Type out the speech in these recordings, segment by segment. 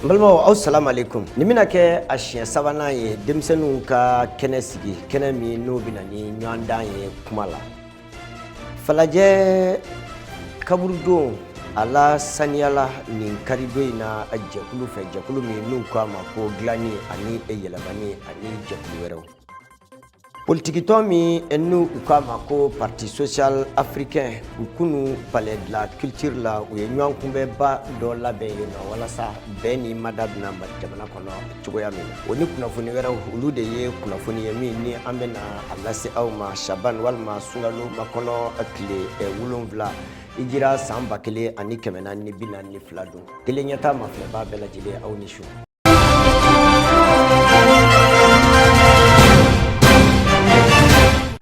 Balmo assalamu alaikum nimina ke ashiya sabana ye demsenu ka kene sigi kene mi no binani nyanda ye kumala falaje kaburdo ala saniala ni karido ina ajakulu fe jakulu mi nu kwa mako glani ani eyelamani ani jakulu wero politique to mi enu ukama ko parti social africain ukunu palais de la culture la uye nyon kumbe ba do la be yona wala sa beni madabna jamana kono chugoya mina oni kuna funi wera ulude ye kuna funi yemi ni ambena alasi au ma shaban wal ma sungalo makono akile wulumvla ijira samba kele ani kemena ni bina ni flado kele nyata mafle ba bela jile au nishu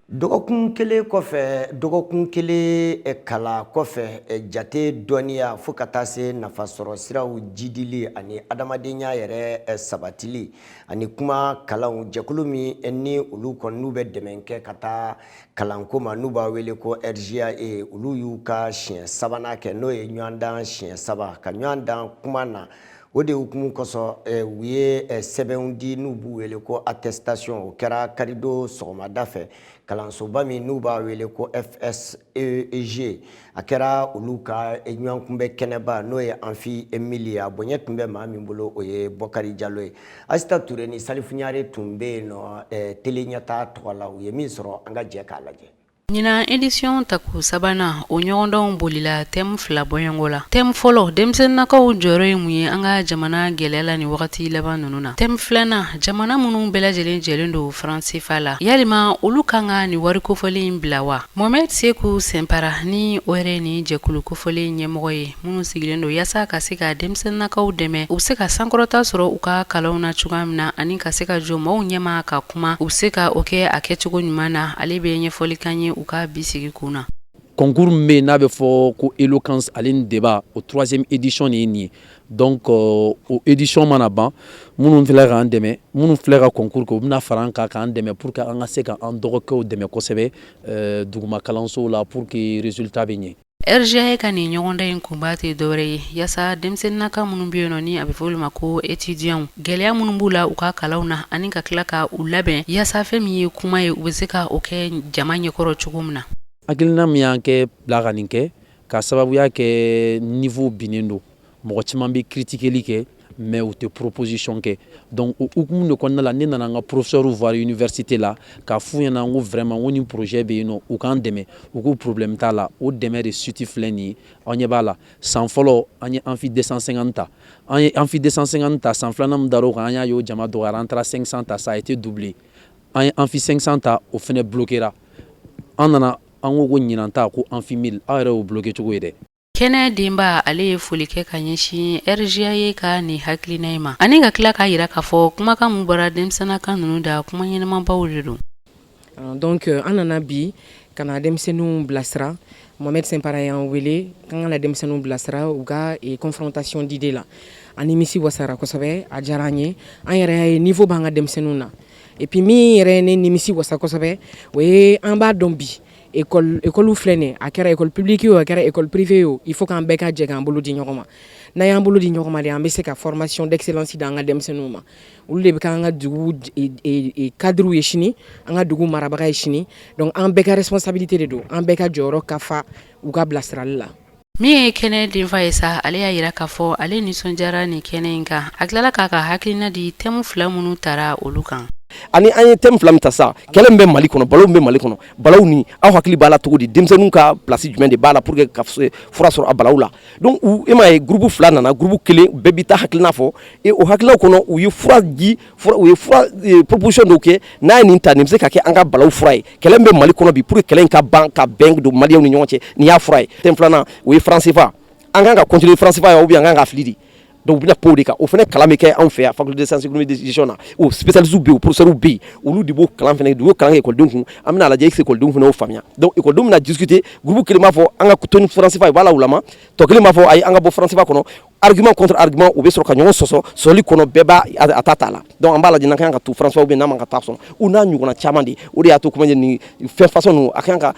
dogokun kele kala kofe jate doniya fukata se nafa soro siraw jidili ani adamadenya yere sabatili ani kuma kalanw jakulu mi enni ulu konnu be demenke kata kalanko ma nuba wele ko RGA ulu yuka chien sabana ke no e nyandan chien saba ka nyandan kuma na ode hukumu koso wiye sebendi nubu wele ko attestation o kera karido soma dafe kalansoba mi nuba wele ko FSEG akera uluka enyankumbe keneba noye anfi Emilia bonyetumbe mami mbolo oye Bokari Diallo asta tureni salifunyare tumbe no telenyata twala uye misro anga je kalaje Nina édition taku sabana o ɲɔgɔndɔn bolila thème fila bɔɲɔngo thème fɔlɔ denmisɛnninakaw jɔyɔrɔ ye mun ye an ka jamana gɛlɛyala ni wagati laban ninnu na thème filanan jamana minnu bɛɛ lajɛlen jɛlen don faransifa la yalima olu kan ka ni wari kofɔlen bila wa Mohamed Seku Sɛnpara ni o yɛrɛ ni jɛkulu kofɔlen ɲɛmɔgɔ ye minnu sigilen don yaasa ka se ka denmisɛnninakaw dɛmɛ u se ka sankɔrɔta sɔrɔ u ka kalanw na cogoya min na ani ka se ka jɔ maaw ɲɛma ka kuma u se ka o kɛ a kɛcogo ɲuman na ale bɛ ɲɛfɔli kan ye uka bisigi kuna concours me n'a be fo ko éloquence aline débat au 3e édition ni donc au édition manaban munun filɛ ka ndeme munun filɛ ka concours ko bina faranka ka ndeme pour que an ka se ka an dɔgɔkɛw dɛmɛ kosɛbɛ duguma kalanso la pour que résultat be ɲɛ RGA ka ni ɲɔgɔndan in kunba tɛ dɔwɛrɛ ye yaasa denmisɛnninnaka minnu bɛ yen ni a bɛ fɔ olu ma ko étudiants gɛlɛya minnu b'u la u ka kalanw na ani ka tila ka u labɛn yaasa fɛn min ye kuma ye u bɛ se ka o kɛ jama ɲɛkɔrɔ cogo min na hakilina min y'an kɛ bila ka nin kɛ ka sababuya kɛ niveau binnen don mɔgɔ caman bɛ critiqueli kɛ mais u tɛ proposition kɛ donc o hukumu de kɔnɔna la ne nana n ka professeur voir université la k'a f'u ɲɛna n ko vraiment n ko nin projet bɛ yen nɔ u k'an dɛmɛ u ko problème t'a la o dɛmɛ de suite filɛ nin ye aw ɲɛ b'a la san fɔlɔ an ye amphi 250 ta an ye amphi 250 ta san filanan min dar'o kan an y'a ye o jama dɔgɔyara an taara 500 ta ça a été doublé an ye amphi 500 ta o fɛnɛ bloquera an nana an ko ɲinan ta ko amphi 1000 aw yɛrɛ y'o bloqué cogo ye dɛ Kɛnɛ denba ale ye foli kɛ ka ɲɛsin RGA ye ka ni hakilina ye ma ani ka tila k'a yira k'a fɔ kumakan mun bɔra denmisɛnninnakan ninnu da kuma ɲɛnamabaw de don donc an nana bi ka na denmisɛnninw bilasira Mohamed Sɛnpara y'an wele k'an ka na denmisɛnninw bilasira u ka confrontation d'idée la ani misi wasara kosɛbɛ a diyara an ye an yɛrɛ y'a ye niveau b'an ka denmisɛnninw na et puis min yɛrɛ ne nimisi wasa kosɛbɛ o ye an b'a dɔn bi école filɛ nin a kɛra école publique o a kɛra école privée o il faut k'an bɛɛ ka jɛ k'an bolo di ɲɔgɔn ma n'a y'an bolo di ɲɔgɔn ma de an bɛ se ka formation d'excellence d'an ka denmisɛnninw ma olu de bɛ k'an ka dugu cadrew ye sini an ka dugu marabaga ye sini donc an bɛɛ ka responsabilité de don an bɛɛ ka jɔyɔrɔ ka fa u ka bilasirali la min ye kɛnɛ denfa ye sa ale y'a yira k'a fɔ ale nisɔndiyara ni kɛnɛ in kan a tilala k'a ka hakilina di thème fila minnu tara olu kan ani an ye thème fila min ta sa kɛlɛ min bɛ Mali kɔnɔ balaw min bɛ Mali kɔnɔ balaw ni aw hakili b'a la cogo di denmisɛnninw ka place jumɛn de b'a la pour que ka fura sɔrɔ a balaw la donc e m'a ye groupe fila nana groupe kelen bɛɛ b'i ta hakilina fɔ o hakilinaw kɔnɔ u ye fura proposition dɔw kɛ n'a ye nin ta nin bɛ se ka kɛ an ka balaw fura ye kɛlɛ min bɛ Mali kɔnɔ bi pour que kɛlɛ in ka ban ka bɛn don maliyɛnw ni ɲɔgɔn cɛ nin y'a fura ye thème filanan o ye franc CFA an kan ka continuer franc CFA ou bien an kan ka fili di donc bina po de ka o fɛnɛ kalan bɛ kɛ anw fɛ yan faculté de sciences économiques de gestion na o spécialistes bɛ yen o professeurs bɛ yen olu de b'o kalan fɛnɛ du kalan kɛ ekɔlidenw kun an bɛna lajɛ est-ce que ekɔlidenw fɛnɛ y'o faamuya donc ekɔlidenw bɛna discuter groupe kelen b'a fɔ an ka to ni franc CFA ye u b'a la u lama tɔ kelen b'a fɔ ayi an ka bɔ franc CFA kɔnɔ argument contre argument u bɛ sɔrɔ ka ɲɔgɔn sɔsɔ sɔsɔli kɔnɔ bɛɛ b'a a ta t'a la donc an b'a lajɛ n'an kan ka to franc CFA ou bien n'an man ka taa sɔn u n'a ɲɔgɔnna caman de o de y'a to kuma ni fɛn façon ninnu a kan ka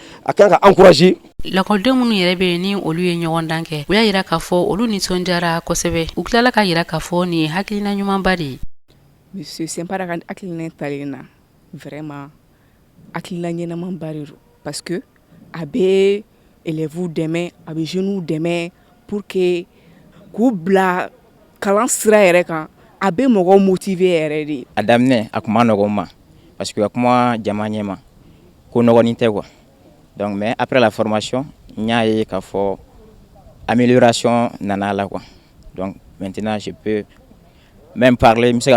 encourager lakɔlidenw minnu yɛrɛ bɛ ni olu ye ɲɔgɔn dan kɛ u y'a yira k'a fɔ olu nisɔndiyara kosɛbɛ u tilala ka yira k'a fɔ nin ye hakilina ɲumanba de ye. Monsieur Sempara ka hakilina talen na vraiment hakilina ɲɛnamanba de don parce que a bɛ élèves dɛmɛ a bɛ jeunes dɛmɛ pour que k'u bila kalan sira yɛrɛ kan a bɛ mɔgɔw motiver yɛrɛ de. A daminɛ a kuma nɔgɔn ma parce que a kuma jama ɲɛma ko nɔgɔnin tɛ quoi donc mais après la formation n y'a ye k'a fɔ amélioration nana la quoi donc maintenant je peux même parler n bɛ se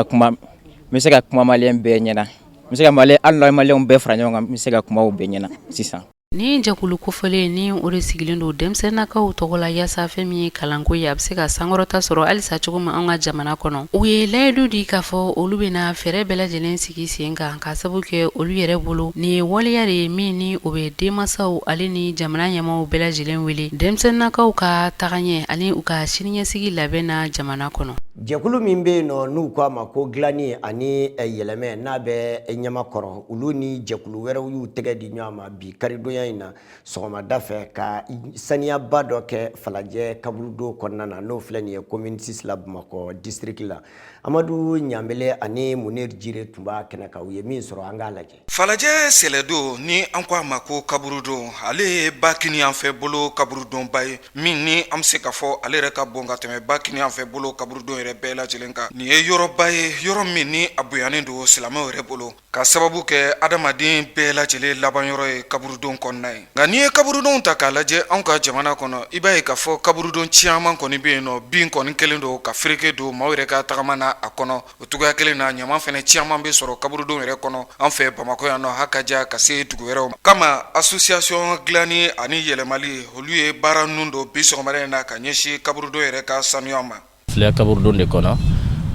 ka kuma maliyɛn bɛɛ ɲɛna n bɛ se ka maliyɛnw bɛɛ fara ɲɔgɔn kan n bɛ se ka kuma o bɛɛ ɲɛna sisan. Ni jɛkulu kofɔlen ni o de sigilen don denmisɛnninakaw tɔgɔ la yaasa fɛn min ye kalanko ye a bɛ se ka sankɔrɔta sɔrɔ halisa cogo min an ka jamana kɔnɔ. U ye layidu di k'a fɔ olu bɛna fɛɛrɛ bɛɛ lajɛlen sigi sen kan ka sababu kɛ olu yɛrɛ bolo nin ye waleya de ye min ni o bɛ denmansaw ale ni jamana ɲɛmaaw bɛɛ lajɛlen wele denmisɛnninakaw ka tagaɲɛ ani u ka siniɲɛsigi labɛn na jamana kɔnɔ. Jɛkulu min bɛ yen nɔ n'u k'a ma ko dilanni ani yɛlɛmɛ n'a bɛ ɲɛma kɔrɔ olu ni jɛkulu wɛrɛw y'u tɛgɛ di ɲɔgɔn ma bi karidonya in na sɔgɔmada fɛ ka saniyaba dɔ kɛ Falajɛ kaburudon kɔnɔna na n'o filɛ nin ye commune 6 la Bamakɔ district la. Amadu Ɲambele ani Munir Jire tun b'a kɛnɛ kan u ye min sɔrɔ an k'a lajɛ. Falajɛ sɛlɛdon ni an ko a ma ko kaburudon ale ye bakini an fɛ bolo kaburudonba ye min ni an bɛ se ka fɔ ale yɛrɛ ka bon ka tɛmɛ bakini an fɛ bolo kaburudon yɛrɛ bɛɛ lajɛlen kan. Nin ye yɔrɔba ye yɔrɔ min ni a bonyanen don silamɛw yɛrɛ bolo ka sababu kɛ adamaden bɛɛ lajɛlen laban yɔrɔ ye kaburudon kɔnɔna ye. Nka n'i ye kaburudon ta k'a lajɛ anw ka jamana kɔnɔ i b'a ye k'a fɔ kaburudon caman kɔni bɛ yen nɔ bin kɔni kelen don ka fereke don maaw yɛrɛ ka tagama na a kɔnɔ o cogoya kelen na ɲama fɛnɛ caman bɛ sɔrɔ kaburudon yɛrɛ kɔnɔ an fɛ Bamakɔ yan nɔ hakaja ka se dugu wɛrɛw ma. Kama association dilanni ani yɛlɛmali olu ye baara ninnu don bi sɔgɔmada in na ka ɲɛsin kaburudon yɛrɛ ka sanuya ma. Filɛ kaburudon de kɔnɔ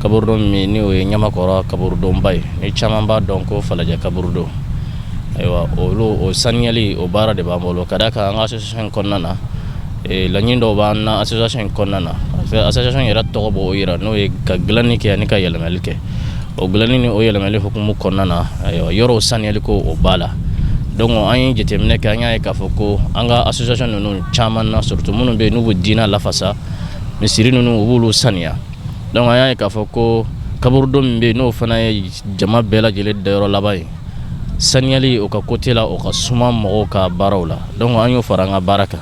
kaburudon min ni o ye ɲamakɔrɔ kaburudonba ye ni caman b'a dɔn ko Falajɛ kaburudon ayiwa olu o saniyali o baara de b'an bolo ka d'a kan an ka association kɔnɔna na laɲini dɔw b'an na association kɔnɔna na association yɛrɛ tɔgɔ b'o yira n'o ye ka dilanni kɛ ani ka yɛlɛmali kɛ o dilanni ni o yɛlɛmali hukumu kɔnɔna na ayiwa yɔrɔw saniyali ko o b'a la donc an ye jateminɛ kɛ an y'a ye k'a fɔ ko an ka association ninnu caman na surtout minnu bɛ yen n'u bɛ diinɛ lafasa misiri ninnu u b'olu saniya donc an y'a ye k'a fɔ ko kaburudon min bɛ yen n'o fana ye jama bɛɛ lajɛlen dayɔrɔ laban ye saniyali o ka côté la o ka suma mɔgɔw ka baaraw la donc an y'o fara an ka baara kan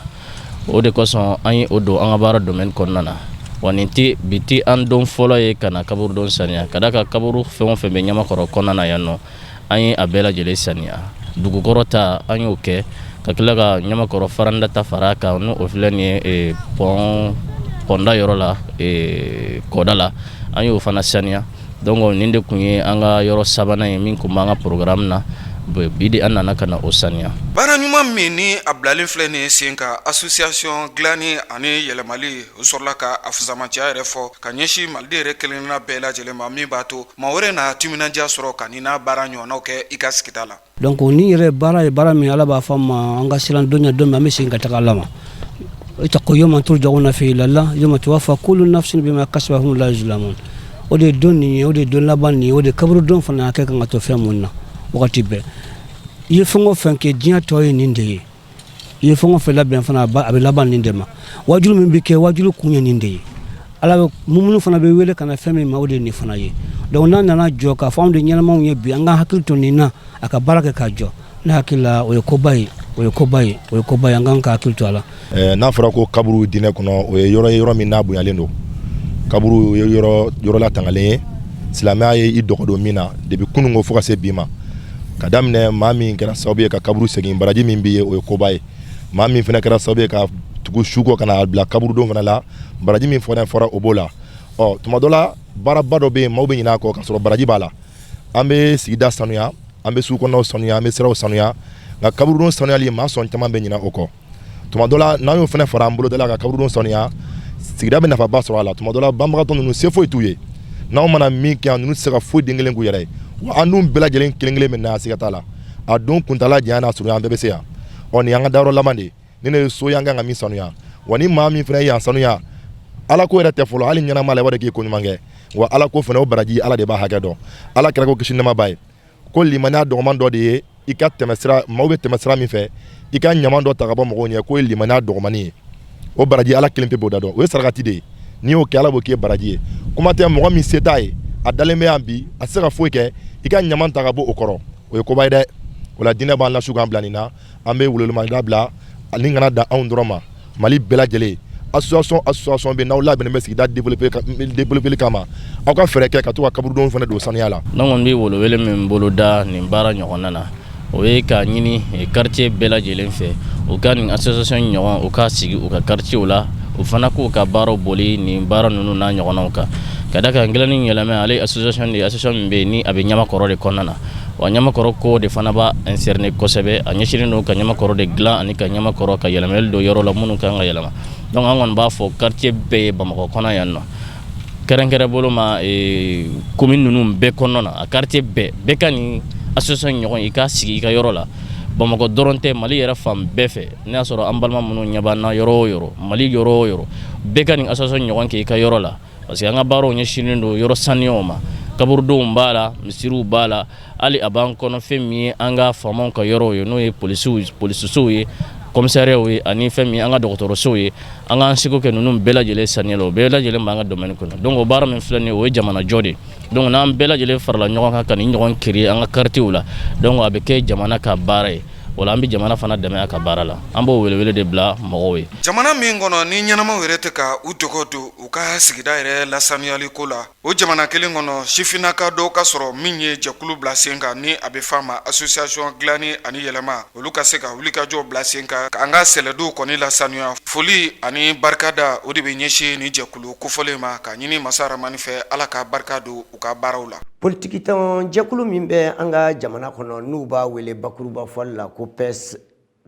o de kosɔn an ye o don an ka baara domaine kɔnɔna na wa nin tɛ bi tɛ an don fɔlɔ ye ka na kaburudon saniya ka d'a kan kaburu fɛn o fɛn bɛ ɲamakɔrɔ kɔnɔna na yan nɔ an ye a bɛɛ lajɛlen saniya dugukɔrɔ ta an y'o kɛ ka tila ka ɲamakɔrɔ faranda ta fara a kan n'o filɛ nin ye pɔnda yɔrɔ la kɔda la an y'o fana saniya donc nin de kun ye an ka yɔrɔ sabanan ye min kun b'an ka programme na bi de an nana ka na o saniya. Baara ɲuman min ni a bilalen filɛ nin ye sen ka association dilanni ani yɛlɛmali o sɔrɔla ka a fusamaciya yɛrɛ fɔ ka ɲɛsin Maliden yɛrɛ kelenna bɛɛ lajɛlen ma min b'a to maa wɛrɛ na timinandiya sɔrɔ ka nin n'a baara ɲɔgɔnnaw kɛ i ka sigida la. donc ni yɛrɛ baara ye baara min Ala b'a fɔ ma an ka siran don ɲɛ don min an bɛ segin ka taga Ala ma اتقوا يوما ترجعون فيه إلى الله يوم توفى كل نفس بما كسبت وهم لا يظلمون o de don ni o de don laban ni o de kaburudon fana kɛ kan ka to fɛn mun na wagati bɛɛ i ye fɛn o fɛn kɛ diɲɛ tɔ ye nin de ye i ye fɛn o fɛn labɛn fana a bɛ laban nin de ma wajulu min bɛ kɛ wajulu kun ye nin de ye Ala bɛ minnu fana bɛ wele ka na fɛn min ma o de ye nin fana ye donc n'an nana jɔ k'a fɔ anw de ɲɛnamaw ye bi an ka hakili to nin na a ka baara kɛ ka jɔ ne hakili la o ye koba ye o ye koba ye an kan ka hakili to a la. N'a fɔra ko kaburu diinɛ kɔnɔ o ye yɔrɔ min n'a bonyalen don kaburu ye yɔrɔ la tangalen ye silamɛya ye i dɔgɔdon min na depuis kunungo fo ka se bi ma ka daminɛ maa min kɛra sababu ye ka kaburu segin baraji min bɛ ye o ye koba ye maa min fana kɛra sababu ye ka tugu su kɔ ka na bila kaburudon fana la baraji min fɔra o b'o la tuma dɔ la baaraba dɔ bɛ yen maaw bɛ ɲinɛ a kɔ ka sɔrɔ baraji b'a la an bɛ sigida sanuya an bɛ sugu kɔnɔnaw sanuya an bɛ siraw sanuya nka kaburudon sanuyali maa sɔn caman bɛ ɲinɛ o kɔ tuma dɔ la n'an y'o fana fara an bolo da la ka kaburudon sanuya sigida bɛ nafaba sɔrɔ a la tuma dɔ la banbagatɔ ninnu se foyi t'u ye n'anw mana min kɛ ninnu tɛ se ka foyi den kelen k'u yɛrɛ ye wa an dun bɛɛ lajɛlen kelen kelen bɛ na siga t'a la a don kuntala janya n'a surunya an bɛɛ bɛ se yan nin y'an ka dayɔrɔ laban de ye ni ne ye so y'an kan ka min sanuya wa ni maa min fana ye yan sanuya ala ko yɛrɛ tɛ fɔlɔ hali ɲɛnama la i b'a dɔn k'i ye ko ɲuman kɛ wa ala ko fana o baraji ala de b'a hakɛ dɔn ala kɛra ko kisi nɛma b'a ye ko limaniya dɔgɔman dɔ de ye i ka tɛmɛsira maaw bɛ tɛmɛsira min fɛ i ka ɲaman dɔ ta ka bɔ mɔgɔw ɲɛ k'o ye limaniya dɔgɔmani ye o baraji ala kelen pe b'o da dɔn o ye sarakati de ye n'i y'o kɛ ala b'o k'i ye baraji ye kuma tɛ mɔgɔ min se t'a ye a dalen bɛ yan bi a tɛ se ka foyi kɛ i ka ɲaman ta ka bɔ o kɔrɔ o ye koba ye dɛ o la diinɛ b'an lasiw k'an bila nin na an bɛ welemada bila ani kana dan anw dɔrɔn ma Mali bɛɛ lajɛlen association bɛ n'aw labɛnnen bɛ sigida développer kama aw ka fɛɛrɛ kɛ ka to ka kaburudonw fana don saniya la. Ne kɔni bɛ welewele min bolo da nin baara ɲɔgɔnna na o ye ka ɲini quartier bɛɛ lajɛlen fɛ u ka nin association ɲɔgɔn u ka sigi u ka quartierw la u fana k'u ka baaraw boli nin baara ninnu n'a ɲɔgɔnnaw kan ka da kan gilanni yɛlɛmɛ ale association min bɛ yen ni a bɛ ɲamakɔrɔ de kɔnɔna na wa ɲamakɔrɔ ko de fana b'a incerner kosɛbɛ a ɲɛsinnen don ka ɲamakɔrɔ de dilan ani ka ɲamakɔrɔ ka yɛlɛmɛli don yɔrɔ la minnu kan ka yɛlɛma donc an kɔni b'a fɔ quartier bɛɛ ye Bamakɔ kɔnɔ yan nɔ kɛrɛnkɛrɛn bolo ma commune ninnu bɛɛ kɔnɔna na a quartier bɛɛ ka nin association ɲɔgɔn i ka sigi i ka yɔrɔ la Bamakɔ dɔrɔn tɛ Mali yɛrɛ fan bɛɛ fɛ n'a y'a sɔrɔ an balima minnu ɲɛ b'an na yɔrɔ o yɔrɔ Mali yɔrɔ o yɔrɔ bɛɛ ka nin association ɲɔgɔn kɛ i ka yɔrɔ la parce que an ka baaraw ɲɛsinnen don yɔrɔ sanuyaw ma kaburudenw b'a la misiriw b'a la hali a b'an kɔnɔ fɛn min ye an ka faamaw ka yɔrɔw ye n'o ye polisisow ye commissariats ye ani fɛn min an ka dɔgɔtɔrɔsow ye an k'an seko kɛ ninnu bɛɛ lajɛlen saniyala o bɛɛ lajɛlen b'an ka domaine kɔnɔ donc o baara min filɛ nin ye o ye jamana jɔ de ye donc n'an bɛɛ lajɛlen farala ɲɔgɔn kan ka nin ɲɔgɔn créer an ka quartierw la donc a bɛ kɛ jamana ka baara ye wala an bɛ jamana fana dɛmɛ a ka baara la an b'o welewele de bila mɔgɔw ye. Jamana min kɔnɔ ni ɲɛnamaw yɛrɛ tɛ ka u dogo don u ka sigida yɛrɛ lasaniyali ko la o jamana kelen kɔnɔ sifinnaka dɔw ka sɔrɔ min ye jɛkulu bila sen kan ni a bɛ f'a ma association dilanni ani yɛlɛma olu ka se ka wulikajɔ bila sen kan k'an ka sɛlɛdow kɔni lasaniya foli ani barikada o de bɛ ɲɛsin ni jɛkulu kofɔlen ma ka ɲini masa Rahamani fɛ ala ka barika don u ka baaraw la. Politiki tɔn jɛkulu min bɛ an ka jamana kɔnɔ n'u b'a wele bakuruba fɔli la ko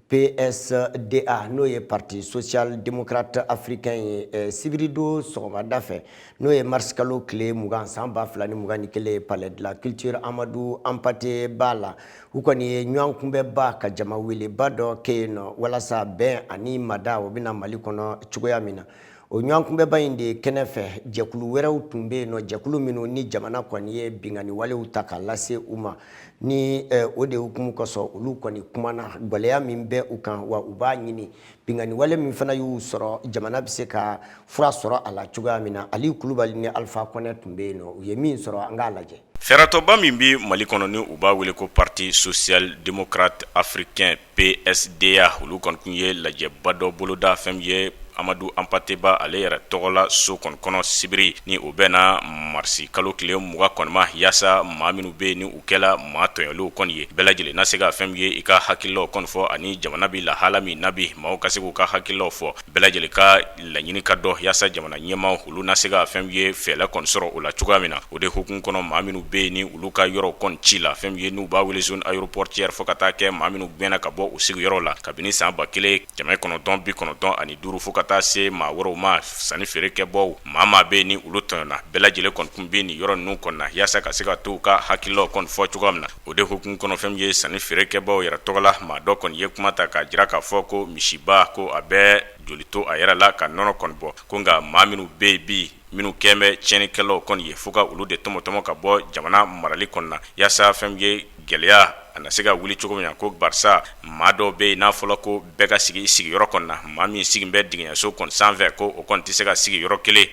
PSDA n'o ye Parti Social Démocrate Africain ye sibirido sɔgɔmada fɛ n'o ye mars kalo tile 20 san 2021 Palais de la Culture Amadou Hampâté Bâ la u kɔni ye ɲɔgɔn kunbɛba ka jama weleba dɔ kɛ yen nɔ walasa bɛn ani mada o bɛna Mali kɔnɔ cogoya min na o ɲɔgɔn kunbɛba in de kɛnɛ fɛ jɛkulu wɛrɛw tun bɛ yen nɔ jɛkulu minnu ni jamana kɔni ye bingani walew ta k'a lase u ma ni o de hukumu kɔsɔn olu kɔni kumana gwɛlɛya min bɛ u kan wa u b'a ɲini bingani wale min fana y'u sɔrɔ jamana bɛ se ka fura sɔrɔ a la cogoya min na Ali Kulubali ni Alpha Konɛ tun bɛ yen nɔ u ye min sɔrɔ an k'a lajɛ. Fɛɛrɛtɔba min bɛ Mali kɔnɔ ni u b'a wele ko Parti Social Démocrate Africain PSDA olu kɔni tun ye lajɛba dɔ boloda fɛn min ye Amadou Hampâté Bâ ale yɛrɛ tɔgɔla so kɔnɔ sibiri ni o bɛna marsi kalo tile 20 kɔni ma yaasa maa minnu bɛ yen ni u kɛla maa tɔɲɔliw kɔni ye bɛɛ lajɛlen na se ka fɛn min ye i ka hakililaw kɔni fɔ ani jamana bɛ lahala min na bi maaw ka se k'u ka hakililaw fɔ bɛɛ lajɛlen ka laɲini ka dɔ yaasa jamana ɲɛmaaw olu na se ka fɛn min ye fɛɛrɛ kɔni sɔrɔ o la cogoya min na o de hukumu kɔnɔ maa minnu bɛ yen ni olu ka yɔrɔ kɔni ci la fɛn min ye n'u b'a wele zone aéroportière fo ka taa kɛ maa minnu gɛnna ka bɔ u sigiyɔrɔ la kabini san 1995 ani 5 fo ka taa se maa wɛrɛw ma sanni feere kɛbɔw maa bɛ yen ni olu tɔɲɔna bɛɛ lajɛlen kɔni tun bɛ nin yɔrɔ ninnu kɔnɔ na yaasa ka se ka to u ka hakililaw kɔni fɔ cogoya min na o de hukumu kɔnɔ fɛn min ye sanni feere kɛbɔw yɛrɛ tɔgɔ la maa dɔ kɔni ye kuma ta k'a jira k'a fɔ ko misiba ko a bɛ joli to a yɛrɛ la ka nɔnɔ kɔni bɔ ko nka maa minnu bɛ yen bi minnu kɛn bɛ tiɲɛnikɛlaw kɔni ye fo ka olu de tɔmɔtɔmɔ ka bɔ jamana marali kɔnɔ na yaasa fɛn min ye gɛlɛya a na se ka wuli cogo min na ko barisa maa dɔw bɛ yen n'a fɔla ko bɛɛ ka sigi sigiyɔrɔ kɔnɔ na maa min sigi bɛ dingɛso kɔni sanfɛ ko o kɔni tɛ se ka sigi yɔrɔ kelen.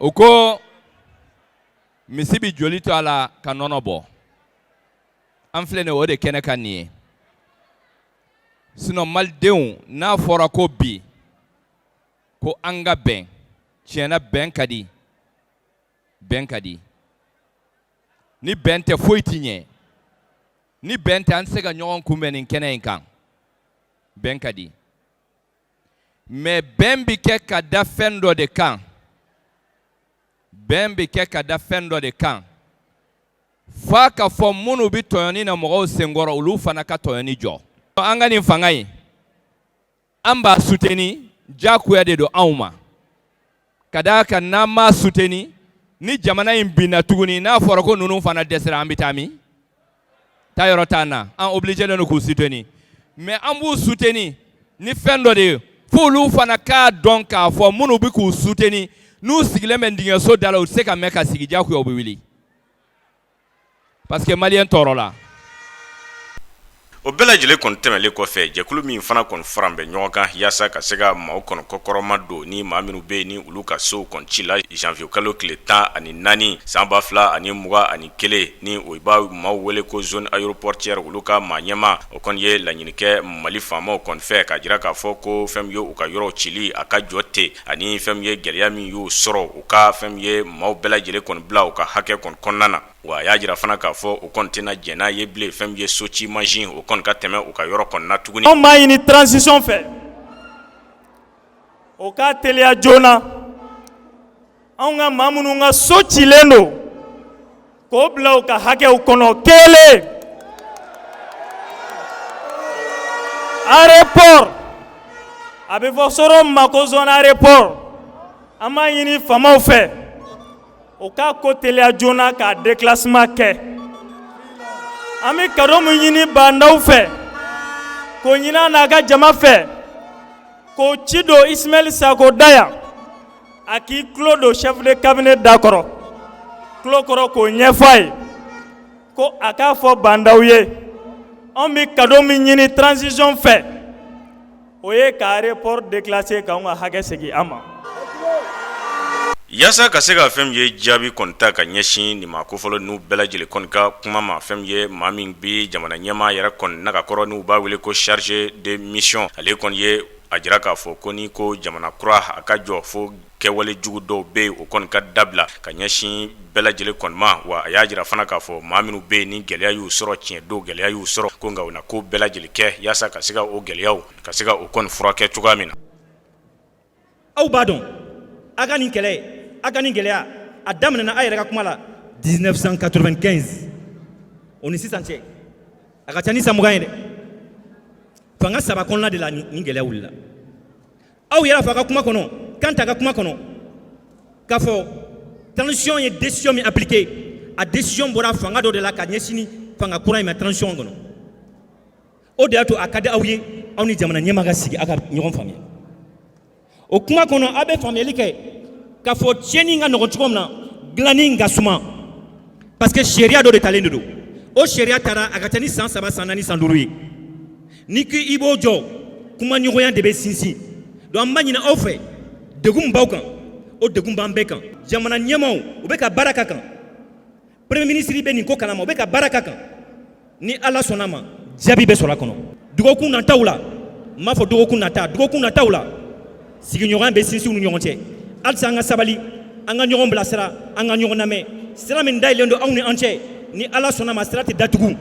O ko misi bɛ joli to a la ka nɔnɔ bɔ an filɛ nin ye o de kɛnɛ ka nin ye sinon malidenw n'a fɔra ko bi ko an ka bɛn tiɲɛna bɛn ka di ni bɛn tɛ foyi ti ɲɛ ni bɛn tɛ an tɛ se ka ɲɔgɔn kunbɛn nin kɛnɛ in kan bɛn ka di mais bɛn bɛ kɛ ka da fɛn dɔ de kan f'a ka fɔ minnu bɛ tɔɲɔni na mɔgɔw senkɔrɔ olu fana ka tɔɲɔni jɔ an ka nin fanga in an b'a soutenir jagoya de don anw ma ka d'a kan n'an m'a soutenir ni jamana in binna tuguni n'a fɔra ko ninnu fana dɛsɛra an bɛ taa min taa yɔrɔ t'an na an obligé don k'u soutenir mais an b'u soutenir ni fɛn dɔ de ye f'olu fana k'a dɔn k'a fɔ minnu bɛ k'u soutenir n'u sigilen bɛ dingɛso da la u tɛ se ka mɛn ka sigi jagoya u bɛ wuli parce que malien tɔɔrɔ la. o bɛɛ lajɛlen kɔni tɛmɛlen kɔfɛ jɛkulu min fana kɔni faran bɛ ɲɔgɔn kan yaasa ka se ka maaw kɔni kɔkɔrɔma don ni maa minnu bɛ yen ni olu ka sow kɔni ci la janvier kalo tile 14 san 2021 ni o b'a maaw wele ko zone aéroportière olu ka maa ɲɛma o kɔni ye laɲini kɛ Mali faamaw kɔni fɛ ka jira k'a fɔ ko fɛn min ye u ka yɔrɔw cili a ka jɔ ten ani fɛn min ye gɛlɛya min y'u sɔrɔ u ka fɛn min ye maaw bɛɛ lajɛlen kɔni bila u ka hakɛ kɔni kɔnɔna na wa a y'a jira fana k'a fɔ u kɔni tɛna jɛn n'a ye bilen fɛn min ye soci machine o kɔni ka tɛmɛ u ka yɔrɔ kɔnɔna tuguni. Anw b'a ɲini transition fɛ o ka teliya joona anw ka maa minnu ka so cilen don k'o bila u ka hakɛw kɔnɔ kelen aéroport a bɛ fɔ sɔrɔ ma ko zone aéroport an b'a ɲini faamaw fɛ o ka ko teliya joona ka déclassement kɛ an bɛ cadeau min ɲini bandaw fɛ k'o ɲini a n'a ka jama fɛ k'o ci don Ismaël Sako Daya a k'i tulo don chef de cabinet da kɔrɔ tulo kɔrɔ k'o ɲɛfɔ a ye ko a k'a fɔ bandaw ye an bɛ cadeau min ɲini transition fɛ o ye ka aéroport déclasser k'anw ka hakɛ segin an ma. Yaasa ka se ka fɛn ye jaabi kɔni ta ka ɲɛsin nin ma ko fɔlɔ n'u bɛɛ lajɛlen kɔni ka kuma ma fɛn ye maa min bi jamana ɲɛmaa yɛrɛ kɔni nakakɔrɔ n'u b'a wele ko chargé de mission ale kɔni ye a jira k'a fɔ ko ni ko jamana kura a ka jɔ fo kɛwale jugu dɔw bɛ yen o kɔni ka dabila ka ɲɛsin bɛɛ lajɛlen kɔni ma wa a y'a jira fana k'a fɔ maa minnu bɛ yen ni gɛlɛya y'u sɔrɔ tiɲɛ don gɛlɛya y'u sɔrɔ ko nka u na ko bɛɛ lajɛlen kɛ yaasa ka se ka o gɛlɛyaw ka se ka o kɔni furakɛ cogoya min na. Aw b'a dɔn a ka nin kɛlɛ a ka nin gɛlɛya a daminɛna a yɛrɛ ka kuma la 1995 o ni sisan cɛ a ka ca ni san 20 ye dɛ fanga saba kɔnɔna de la nin gɛlɛya wulila aw yɛrɛ fɔ a ka kuma kɔnɔ kan ta ka kuma kɔnɔ k'a fɔ transition ye décision min appliqué a décision bɔra fanga dɔ de la ka ɲɛsin fanga kura in ma transition kɔnɔ o de y'a to a ka di aw ye aw ni jamana ɲɛmaa ka sigi a ka ɲɔgɔn faamuya o kuma kɔnɔ a bɛ faamuyali kɛ k'a fɔ tiɲɛni ka nɔgɔn cogo min na dilanni ka suma parce que sariya dɔ de talen de don o sariya taara a ka ca ni san 3 san 4 san 5 ye ni ko i b'o jɔ kuma ɲɔgɔnya de bɛ sinsin donc an b'a ɲini aw fɛ degun b'aw kan o degun b'an bɛɛ kan jamana ɲɛmaaw u bɛ ka baara ka kan premier ministre bɛ nin ko kalama u bɛ ka baara ka kan ni ala sɔnna ma jaabi bɛ sɔrɔ a kɔnɔ dɔgɔkun nataw la n m'a fɔ dɔgɔkun nataw la sigiɲɔgɔnya bɛ sinsin u ni ɲɔgɔn cɛ halisa an ka sabali an ka ɲɔgɔn bilasira an ka ɲɔgɔn lamɛn sira min dayɛlɛlen don anw ni an cɛ ni ala sɔnna ma sira tɛ datugu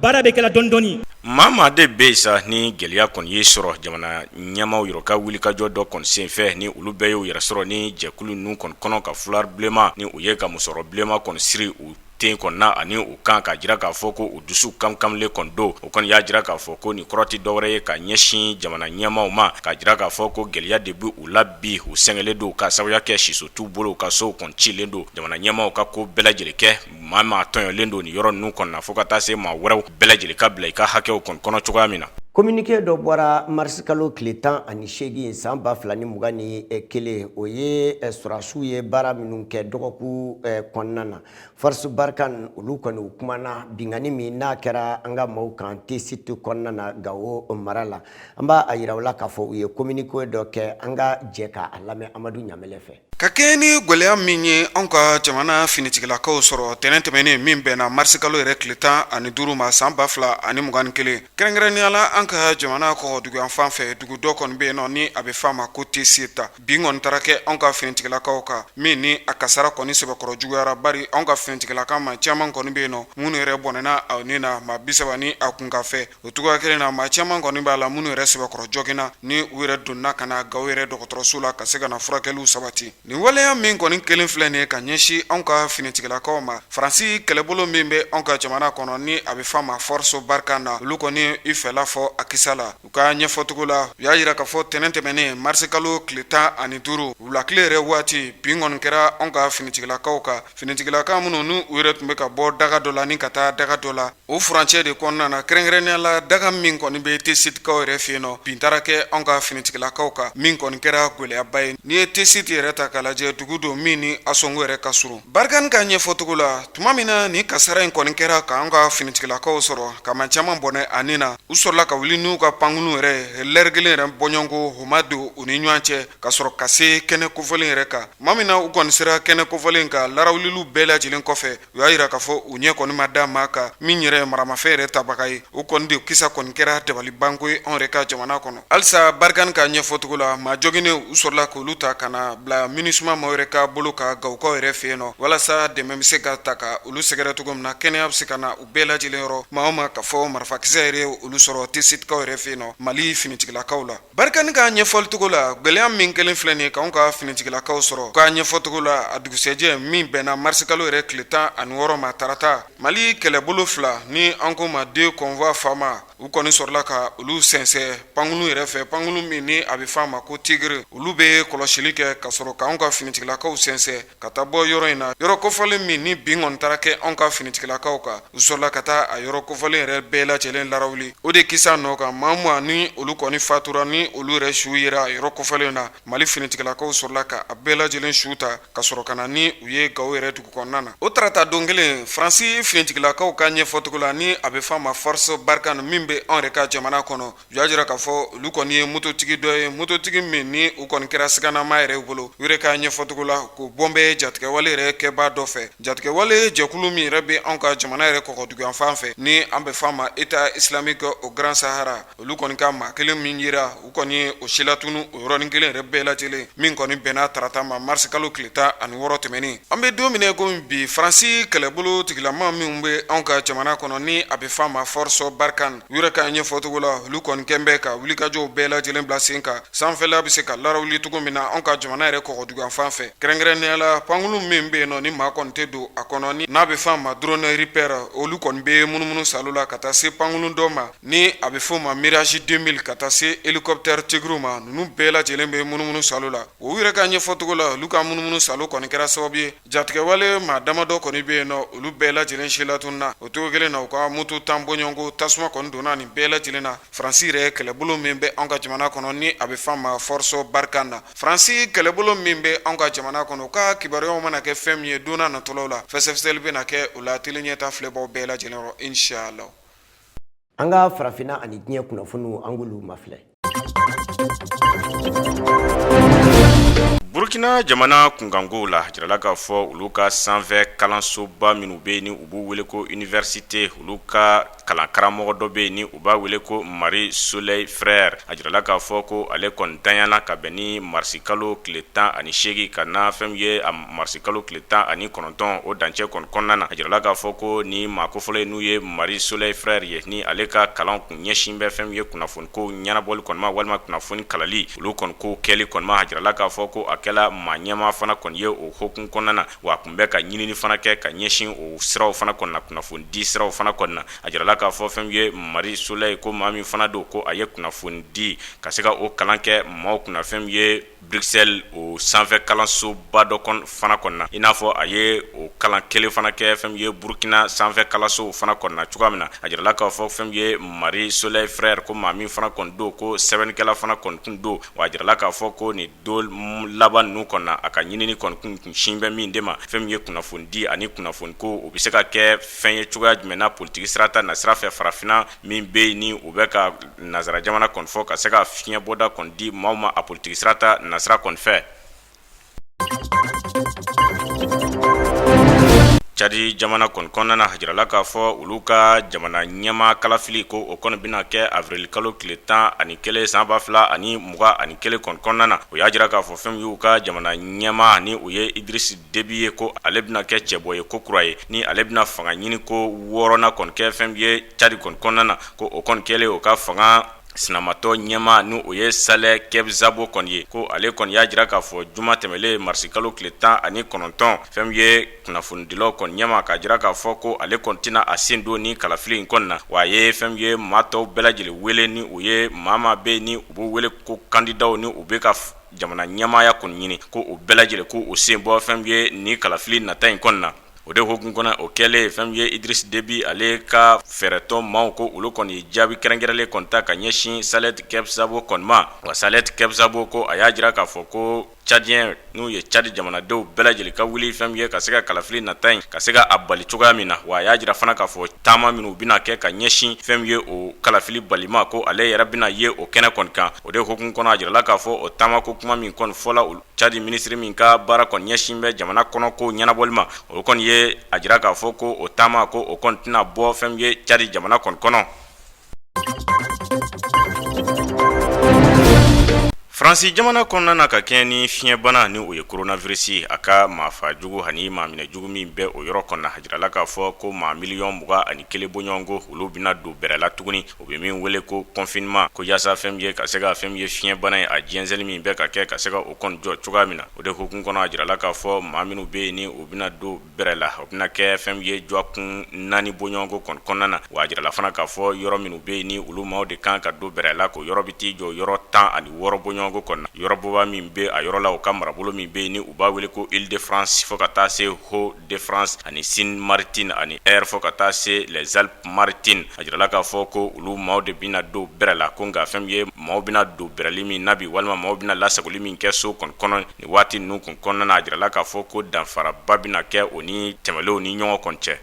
baara bɛ kɛla dɔɔni dɔɔni. maa de bɛ yen sa ni gɛlɛya kɔni ye sɔrɔ jamana ɲɛmaaw yɔrɔ ka wulikajɔ dɔ kɔni senfɛ ni olu bɛɛ y'u yɛrɛ sɔrɔ ni jɛkulu ninnu kɔni kɔnɔ ka foulard bilenman ni u ye ka musɔrɔ bilenman kɔni siri u ten kɔnɔna ani u kan ka jira k'a fɔ ko u dusu kamkamlen kɔni don o kɔni y'a jira k'a fɔ ko nin kɔrɔ tɛ dɔwɛrɛ ye ka ɲɛsin jamana ɲɛmaaw ma ka jira k'a fɔ ko gɛlɛya de bɛ u la bi u sɛgɛnlen don ka sababuya kɛ siso t'u bolo u ka sow kɔni cilen don jamana ɲɛmaaw ka ko bɛɛ lajɛlen kɛ maa tɔɲɔlen don nin yɔrɔ ninnu kɔni na fo ka taa se maa wɛrɛw bɛɛ lajɛlen ka bila i ka hakɛw kɔni kɔnɔ cogoya min na. communiqué dɔ bɔra mars kalo tile 18 san 2021 o ye sɔrɔdasiw ye baara minnu kɛ dɔgɔkun kɔnɔna na force barkan olu kɔni u kumana bingani min n'a kɛra an ka maaw kan T-Site kɔnɔna na Gawo mara la an b'a yira u la k'a fɔ u ye communiqué dɔ kɛ an ka jɛ k'a lamɛn Amadu Ɲamɛlɛ fɛ. ka kɛ ni gwɛlɛya min ye anw ka jamana finitigilakaw sɔrɔ tɛnɛn tɛmɛnen min bɛnna mars kalo yɛrɛ tile 15 ma san 2021 kɛrɛnkɛrɛnnenya la an ka jamana kɔ dugu yan fan fɛ dugu dɔ kɔni bɛ yen nɔ ni a bɛ f'a ma ko T-Site bi kɔni taara kɛ anw ka finitigilakaw kan min ni a kasara kɔni sɛbɛkɔrɔ juguyara bari anw ka finitigilaka ma caman kɔni bɛ yen nɔ minnu yɛrɛ bɔnɛna a ni na maa 30 ni a kun ka fɛ o cogoya kelen na maa caman kɔni b'a la minnu yɛrɛ sɛbɛkɔrɔ jɔgina ni u yɛrɛ donna ka na Gawo yɛrɛ dɔgɔtɔrɔso la ka se ka na furakɛliw sabati nin waleya min kɔni kelen filɛ nin ye ka ɲɛsin anw ka finitigilakaw ma Faransi kɛlɛbolo min bɛ anw ka jamana kɔnɔ ni a bɛ f'a ma force barkan na olu kɔni i fɛla fɔ a kisa la u ka ɲɛfɔcogo la u y'a jira k'a fɔ tɛnɛn tɛmɛnen mars kalo tile 15 wulakile yɛrɛ waati bin kɔni kɛra anw ka finitigilakaw kan finitigilaka minnu ni u yɛrɛ tun bɛ ka bɔ daga dɔ la ni ka taa daga dɔ la o furancɛ de kɔnɔna na kɛrɛnkɛrɛnnenya la daga min kɔni bɛ T-Site yɛrɛ fɛ yen nɔ bin taara kɛ anw ka finitigilakaw kan min kɔni kɛra gwɛlɛyaba ye n'i ye T-Site yɛrɛ ta k'a lajɛ dugu don min ni a sɔngo yɛrɛ ka surun. Barikani ka ɲɛfɔcogo la tuma min na ni kasara in kɔni kɛra k'an ka finitigilakaw sɔrɔ ka man caman bɔnɛ a nin na u sɔrɔla ka wuli n'u ka pankunu yɛrɛ lɛri kelen yɛrɛ bɔɲɔngo o ma don u ni ɲɔgɔn cɛ ka sɔrɔ ka se kɛnɛ kofɔlen yɛrɛ kan. Tuma min na u kɔni sera kɛnɛ kofɔlen kan larawulilu bɛɛ lajɛlen kɔfɛ u y'a yira k'a fɔ u ɲɛ kɔni ma da maa kan min yɛrɛ maramafɛn yɛrɛ tabaga ye o kɔni de kisa kɔni kɛra dabalibanko ye anw yɛrɛ ka jamana kɔnɔ. Halisa Barikani ka ɲɛfɔcogo la maa jɔginnen u sɔrɔla k'olu ta ka na bila MINUSMA maaw yɛrɛ ka bolo ka gawukaw yɛrɛ fɛ yen nɔ walasa dɛmɛ bɛ se ka ta ka olu sɛgɛrɛ cogo min na kɛnɛya bɛ se ka na u bɛɛ lajɛlen yɔrɔ maa o maa ka fɔ marifakisɛ yɛrɛ olu sɔrɔ tisitikaw yɛrɛ fɛ yen nɔ Mali finitigilakaw la. Barikani ka ɲɛfɔlicogo la gɛlɛya min kelen filɛ nin ye k'anw ka finitigilakaw sɔrɔ k'a ɲɛfɔcogo la a dugusɛjɛ min bɛnna marisi kalo yɛrɛ tile 16 ma tarata Mali kɛlɛbolo 2 ni an ko ma de convoi fama u kɔni sɔrɔla ka olu sɛnsɛ pankunu yɛrɛ fɛ pankunu min ni a bɛ f'a ma ko tigre olu bɛ kɔlɔsili kɛ ka sɔrɔ k'anw ka finitigilakaw sɛnsɛ ka taa bɔ yɔrɔ in na yɔrɔ kofɔlen min ni bin kɔni taara kɛ anw ka finitigilakaw kan u sɔrɔla ka taa a yɔrɔ kofɔlen yɛrɛ bɛɛ lajɛlen larawuli o de kisa nɔ kan maa mun ni olu kɔni fatura ni olu yɛrɛ su yera yɔrɔ kofɔlen na Mali finitigilakaw sɔrɔla ka a bɛɛ lajɛlen su ta ka sɔrɔ ka na ni u ye Gawo yɛrɛ dugu kɔnɔna na. O tarata don kelen Faransi finitigilakaw ka ɲɛfɔcogo la ni a bɛ f'a ma force Barikani min bɛ anw yɛrɛ ka jamana kɔnɔ u y'a jira k'a fɔ olu kɔni ye mototigi dɔ ye mototigi min ni u kɔni kɛra siganama yɛrɛ bolo u yɛrɛ ka ɲɛfɔcogo la ko bɔnbɛ jatigɛwale yɛrɛ kɛbaa dɔ fɛ jatigɛwale jɛkulu min yɛrɛ bɛ anw ka jamana yɛrɛ kɔkɔduguyan fan fɛ ni an bɛ f'a ma État islamique au Grand Sahara olu kɔni ka maa kelen min yira u kɔni ye o silatunu o yɔrɔnin kelen yɛrɛ bɛɛ lajɛlen min kɔni bɛnna tarata ma marisi kalo tile 16 tɛmɛnen. An bɛ don min komi bi Faransi kɛlɛbolo tigilama min bɛ anw ka jamana kɔnɔ ni a bɛ f'a ma force Barikani u yɛrɛ ka ɲɛfɔcogo la olu kɔni kɛn bɛ ka wulikajɔw bɛɛ lajɛlen bila sen kan sanfɛla bɛ se ka larawuli cogo min na anw ka jamana yɛrɛ kɔkɔduguyan fan fɛ kɛrɛnkɛrɛnnenya la pankulu min bɛ yen nɔ ni maa kɔni tɛ don a kɔnɔ ni n'a bɛ f'a ma drone repair olu kɔni bɛ munumunu salo la ka taa se pankulu dɔ ma ni a bɛ f'o ma Mirage 2000 ka taa se hélicoptère tigre ma ninnu bɛɛ lajɛlen bɛ munumunu salo la o yɛrɛ ka ɲɛfɔcogo la olu ka munumunu salo kɔni kɛra sababu ye jatigɛwale maa damadɔ kɔni bɛ yen nɔ olu bɛɛ lajɛlen silatunna o cogo kelen na u ka moto tan bɔɲɔgɔnko tasuma kɔni donna nin bɛɛ lajɛlen na Faransi yɛrɛ kɛlɛbolo min bɛ anw ka jamana kɔnɔ ni a bɛ f'a ma force Barikani na Faransi kɛlɛbolo min bɛ anw ka jamana kɔnɔ u ka kibaruyaw mana kɛ fɛn min ye don n'a nataw la fɛsɛfɛsɛli bɛna kɛ o la tele ɲɛta filɛbaw bɛɛ lajɛlen yɔrɔ inshallah. An ka farafinna ani diɲɛ kunnafoniw an k'olu mafilɛ. Burkina jamana kunkanko la jirala k'a fɔ olu ka sanfɛ kalansoba minnu bɛ yen ni u b'u wele ko université olu ka kalankaramɔgɔ dɔ bɛ yen ni u b'a wele ko Marie Soleil Frère a jirala k'a fɔ ko ale kɔni danyana ka bɛn ni marisi kalo tile 18 ka na fɛn ye a marisi kalo tile 19 o dancɛ kɔni kɔnɔna na a jirala k'a fɔ ko ni maa kofɔlɔ n'u ye Marie Soleil Frère ye ni ale ka kalan kun ɲɛsin bɛ fɛn ye kunnafoni ko ɲɛnabɔli kɔni ma walima kunnafoni kalali olu kɔni ko kɛli kɔni ma a jirala k'a fɔ ko a kɛla maa ɲɛma fana kɔni ye o hokumu kɔnɔna na wa a kun bɛ ka ɲinini fana kɛ ka ɲɛsin o siraw fana kɔni na kunnafoni di siraw fana kɔni na a jirala k'a fɔ fɛn ye Marie Soleil ko maa min fana don ko a ye kunnafoni di ka se ka o kalan kɛ maaw kunna fɛn ye Bruxelles o sanfɛ kalansoba dɔ fana kɔni na i n'a fɔ a ye o kalan kelen fana kɛ fɛn ye Burkina sanfɛ kalanso fana kɔni na cogoya min na a jirala k'a fɔ fɛn ye Marie Soleil Frère ko maa min fana kɔni don ko sɛbɛnnikɛla fana kɔni kun don wa a jirala k'a fɔ ko nin don laban ninnu kɔni na a ka ɲinini kɔni kun sin bɛ min de ma fɛn ye kunnafoni di ani kunnafoni ko o bɛ se ka kɛ fɛn ye cogoya jumɛn na politiki sira ta nasira fɛ farafinna min bɛ yen ni u bɛ ka nazara jamana kɔni fɔ ka se ka fiɲɛ bɔda kɔni di maaw ma a politiki sira ta nasira kɔni fɛ. Chadi jamana kɔnɔna na hajirala k'a fɔ olu ka jamana ɲɛma kalafili ko o kɔni bɛna kɛ avril kalo tile 11 san 2021 kɔnɔna na o y'a jira k'a fɔ fɛn y'u ka jamana ɲɛma ni o ye Idriss Déby ye ko ale bɛna kɛ cɛbɔ ye ko kura ye ni ale bɛna fanga ɲini ko 6nan kɔni kɛ fɛn ye Chadi kɔnɔna na ko o kɔni kɛlen o ka fanga sinamatɔ ɲɛma ni o ye Saleh Kebzabo kɔni ye ko ale kɔni y'a jira k'a fɔ juma tɛmɛlen marisi kalo tile 19 fɛn ye kunnafonidilaw kɔni ɲɛma k'a jira k'a fɔ ko ale kɔni tɛna a sen don ni kalafili in kɔni na wa a ye fɛn ye maa tɔw bɛɛ lajɛlen wele ni o ye maa bɛ ni u b'u wele ko kandidaw ni u bɛ ka jamana ɲɛmaya kɔni ɲini ko o bɛɛ lajɛlen ko o sen bɔ fɛn ye ni kalafili nata in kɔni na. O de hokumu kɔnɔ o kɛlen fɛn ye Idriss Déby ale ka fɛɛrɛtɔ maaw ko olu kɔni jaabi kɛrɛnkɛrɛnlen kɔni ta ka ɲɛsin Saleh Kebzabo kɔni ma wa Saleh Kebzabo ko a y'a jira k'a fɔ ko Tchadien n'u ye Tchad jamanadenw bɛɛ lajɛlen ka wuli fɛn ye ka se ka kalafili nata in ka se ka a bali cogoya min na wa a y'a jira fana k'a fɔ taama minnu bɛna kɛ ka ɲɛsin fɛn ye o kalafili balima ko ale yɛrɛ bɛna ye o kɛnɛ kɔni kan o de hukumu kɔnɔ a jirala k'a fɔ o taama ko kuma min kɔni fɔla o Tchad ministre min ka baara kɔni ɲɛsin bɛ jamana kɔnɔ ko ɲɛnabɔli ma o kɔni ye a jira k'a fɔ ko o taama ko o kɔni tɛna bɔ fɛn ye Tchad jamana kɔni kɔnɔ. Faransi jamana kɔnɔna na ka kɛɲɛ ni fiɲɛbana ni o ye coronavirus a ka maafa jugu ani maaminɛ jugu min bɛ o yɔrɔ kɔnɔna a jirala k'a fɔ ko maa miliyɔn 21 bɔɲɔgɔnko olu bɛna don bɛrɛ la tuguni o bɛ min wele ko confinement ko yaasa fɛn ye ka se ka fɛn ye fiɲɛbana ye a diɲɛzɛli min bɛ ka kɛ ka se ka o kɔni jɔ cogoya min na o de hukumu kɔnɔ a jirala k'a fɔ maa minnu bɛ yen ni o bɛna don bɛrɛ la o bɛna kɛ fɛn ye jɔkun 4 bɔɲɔgɔnko kɔni kɔnɔna na wa a jirala fana k'a fɔ yɔrɔ minnu bɛ yen ni olu maaw de kan ka don bɛrɛ la ko yɔrɔ bɛ t'i jɔ yɔrɔ 16 bɔɲɔgɔnko kɔnɔna yɔrɔbɔba min bɛ a yɔrɔ la o ka marabolo min bɛ yen ni u b'a wele ko Île-de-France fo ka taa se Hauts-de-France ani Seine-Maritime ani Air fo ka taa se les Alpes-Maritimes a jirala k'a fɔ ko olu maaw de bɛna don bɛrɛ la ko nka fɛn ye maaw bɛna don bɛrɛli min na bi walima maaw bɛna lasagoli min kɛ so kɔnɔ nin waati ninnu kun kɔnɔna na a jirala k'a fɔ ko danfaraba bɛna kɛ o ni tɛmɛlenw ni ɲɔgɔn kɔni cɛ.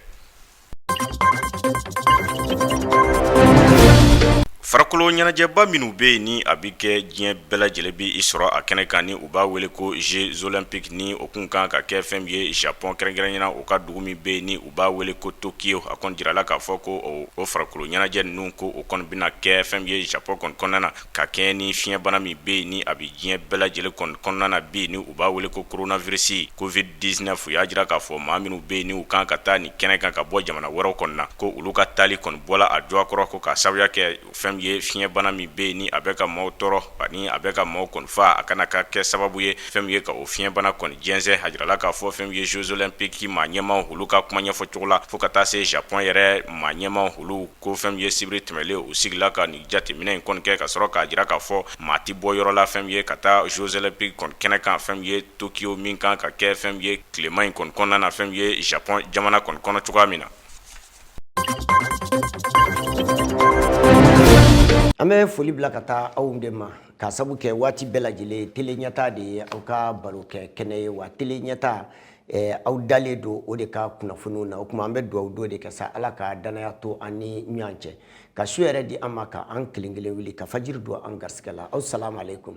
Farakolo ɲɛnajɛba minnu bɛ yen ni a bɛ kɛ diɲɛ bɛɛ lajɛlen bɛ i sɔrɔ a kɛnɛ kan ni u b'a wele ko Jeux olympiques ni o kun kan ka kɛ fɛn ye Japon kɛrɛnkɛrɛnnena o ka dugu min bɛ yen ni u b'a wele ko Tokyo a kɔni jirala k'a fɔ ko o farakolo ɲɛnajɛ ninnu ko o kɔni bɛna kɛ fɛn ye Japon kɔni kɔnɔna na ka kɛɲɛ ni fiɲɛbana min bɛ yen ni a bɛ diɲɛ bɛɛ lajɛlen kɔni kɔnɔna na bi ni u b'a wele ko coronavirus COVID-19 u y'a jira k'a fɔ maa minnu bɛ yen ni u kan ka taa nin kɛnɛ kan ka bɔ jamana wɛrɛw kɔnɔ na ko olu ka taali kɔni bɔla a jɔ kɔrɔ ko ka sababuya kɛ fɛn ye fiɲɛbana min bɛ yen ni a bɛ ka maaw tɔɔrɔ ani a bɛ ka maaw kɔni fa a kana ka kɛ sababu ye fɛn ye ka o fiɲɛbana kɔni jɛnsɛn a jirala k'a fɔ fɛn ye Jeux olympiques maa ɲɛmaw olu ka kuma ɲɛfɔ cogo la fo ka taa se Japon yɛrɛ maa ɲɛmaw olu ko fɛn ye sibiri tɛmɛlen u sigila ka nin jateminɛ in kɔni kɛ ka sɔrɔ k'a jira k'a fɔ maa ti bɔ yɔrɔ la fɛn ye ka taa Jeux olympiques kɔni kɛnɛ kan fɛn ye Tokyo min kan ka kɛ fɛn ye tilema in kɔni kɔnɔna na fɛn ye Japon jamana kɔni kɔnɔ cogoya min na. An bɛ foli bila ka taa aw de ma ka sabu kɛ waati bɛɛ lajɛlen tele ɲɛta de ye aw ka baro kɛ kɛnɛ ye wa tele ɲɛta aw dalen don o de ka kunnafoniw na o kuma an bɛ dugawu do de kɛ sa Ala ka danaya to an ni ɲɔgɔn cɛ ka su yɛrɛ di an ma ka an kelen kelen wuli ka fajiri don an garisɛgɛ la aw salamu alaikum.